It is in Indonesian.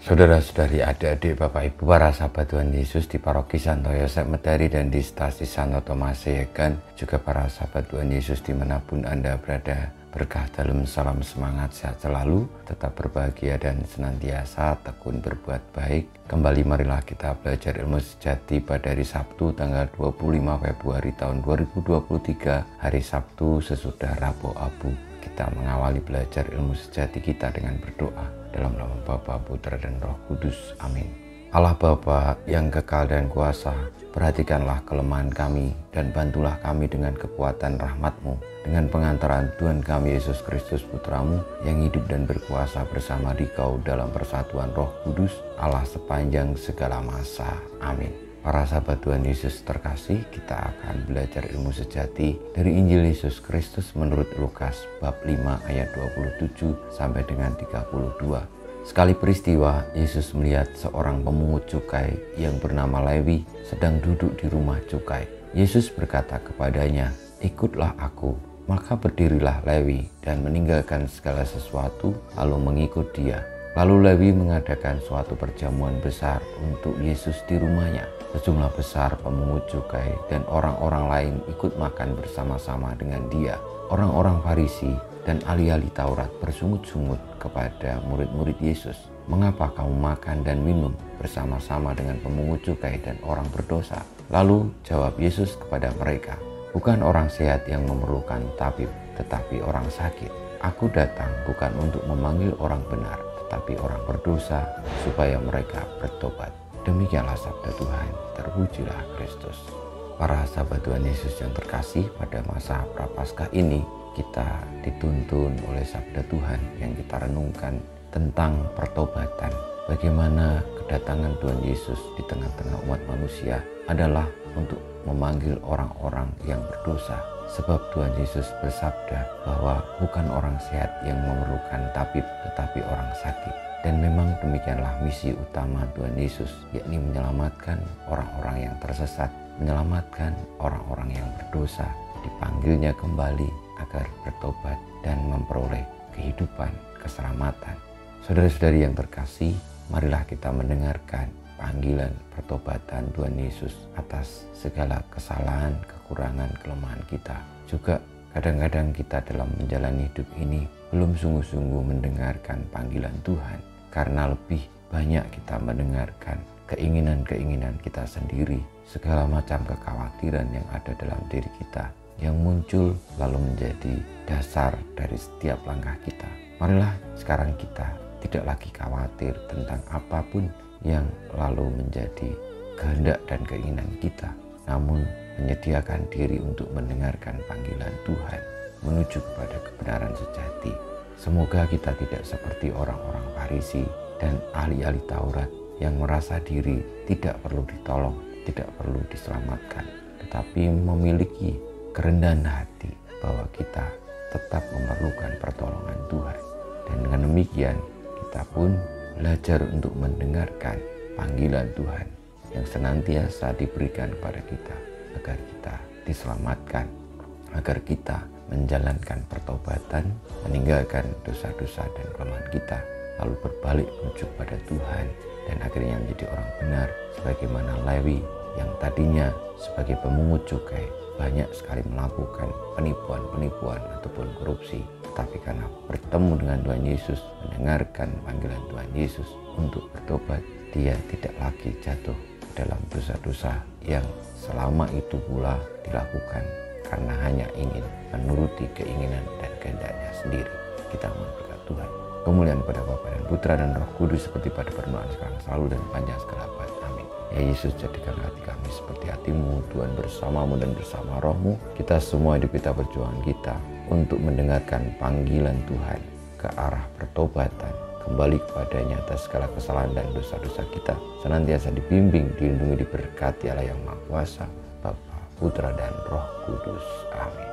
Saudara-saudari, adik-adik, Bapak Ibu, para sahabat Tuhan Yesus di Paroki Santo Yosef Medari dan di Stasi Santo Tomas Yegan, juga para sahabat Tuhan Yesus dimanapun Anda berada, berkah dalam salam semangat, sehat selalu, tetap berbahagia dan senantiasa tekun berbuat baik. Kembali marilah kita belajar ilmu sejati pada hari Sabtu tanggal 25 Februari tahun 2023, hari Sabtu sesudah Rabu Abu. Kita mengawali belajar ilmu sejati kita dengan berdoa. Dalam nama Bapa, Putra, dan Roh Kudus. Amin. Allah Bapa yang kekal dan kuasa, perhatikanlah kelemahan kami dan bantulah kami dengan kekuatan rahmat-Mu, dengan pengantaran Tuhan kami Yesus Kristus Putra-Mu yang hidup dan berkuasa bersama Dikau dalam persatuan Roh Kudus, Allah sepanjang segala masa. Amin. Para sahabat Tuhan Yesus terkasih, kita akan belajar ilmu sejati dari Injil Yesus Kristus menurut Lukas bab 5 ayat 27 sampai dengan 32. Sekali peristiwa, Yesus melihat seorang pemungut cukai yang bernama Lewi sedang duduk di rumah cukai. Yesus berkata kepadanya, "Ikutlah aku." Maka berdirilah Lewi dan meninggalkan segala sesuatu lalu mengikut dia. Lalu Lewi mengadakan suatu perjamuan besar untuk Yesus di rumahnya. Sejumlah besar pemungut cukai dan orang-orang lain ikut makan bersama-sama dengan dia. Orang-orang Farisi dan ahli-ahli Taurat bersungut-sungut kepada murid-murid Yesus. "Mengapa kamu makan dan minum bersama-sama dengan pemungut cukai dan orang berdosa?" Lalu jawab Yesus kepada mereka, "Bukan orang sehat yang memerlukan tabib, tetapi orang sakit. Aku datang bukan untuk memanggil orang benar, tetapi orang berdosa supaya mereka bertobat." Demikianlah sabda Tuhan, terpujilah Kristus. Para sahabat Tuhan Yesus yang terkasih, pada masa Prapaskah ini kita dituntun oleh sabda Tuhan yang kita renungkan tentang pertobatan. Bagaimana kedatangan Tuhan Yesus di tengah-tengah umat manusia adalah untuk memanggil orang-orang yang berdosa. Sebab Tuhan Yesus bersabda bahwa bukan orang sehat yang memerlukan tabib, tetapi orang sakit. Dan memang demikianlah misi utama Tuhan Yesus, yakni menyelamatkan orang-orang yang tersesat, menyelamatkan orang-orang yang berdosa, dipanggilnya kembali agar bertobat dan memperoleh kehidupan, keselamatan. Saudara-saudari yang terkasih, marilah kita mendengarkan panggilan pertobatan Tuhan Yesus atas segala kesalahan, kekurangan, kelemahan kita. Juga kadang-kadang kita dalam menjalani hidup ini belum sungguh-sungguh mendengarkan panggilan Tuhan, karena lebih banyak kita mendengarkan keinginan-keinginan kita sendiri, segala macam kekhawatiran yang ada dalam diri kita yang muncul lalu menjadi dasar dari setiap langkah kita. Marilah sekarang kita tidak lagi khawatir tentang apapun yang lalu menjadi kehendak dan keinginan kita, namun menyediakan diri untuk mendengarkan panggilan Tuhan menuju kepada kebenaran sejati. Semoga kita tidak seperti orang-orang Farisi dan ahli-ahli Taurat yang merasa diri tidak perlu ditolong, tidak perlu diselamatkan, tetapi memiliki kerendahan hati bahwa kita tetap memerlukan pertolongan Tuhan. Dan dengan demikian kita pun belajar untuk mendengarkan panggilan Tuhan yang senantiasa diberikan kepada kita agar kita diselamatkan, agar kita menjalankan pertobatan, meninggalkan dosa-dosa dan kelemahan kita, lalu berbalik menuju pada Tuhan dan akhirnya menjadi orang benar, sebagaimana Lewi yang tadinya sebagai pemungut cukai banyak sekali melakukan penipuan-penipuan ataupun korupsi, tetapi karena bertemu dengan Tuhan Yesus, mendengarkan panggilan Tuhan Yesus untuk bertobat, dia tidak lagi jatuh dalam dosa-dosa yang selama itu pula dilakukan karena hanya ingin menuruti keinginan dan kehendaknya sendiri. Kita mohon berkat Tuhan. Kemuliaan pada Bapa dan Putra dan Roh Kudus seperti pada permulaan sekarang selalu dan panjang segala abad. Amin. Ya Yesus, jadikan hati kami seperti hati-Mu, Tuhan, bersama-Mu dan bersama Roh-Mu. Kita semua hidup kita, perjuangan kita untuk mendengarkan panggilan Tuhan ke arah pertobatan, kembali kepadanya atas segala kesalahan dan dosa-dosa kita, senantiasa dibimbing, dilindungi, diberkati Allah yang Maha Kuasa, Bapa, Putra, dan Roh Kudus. Amin.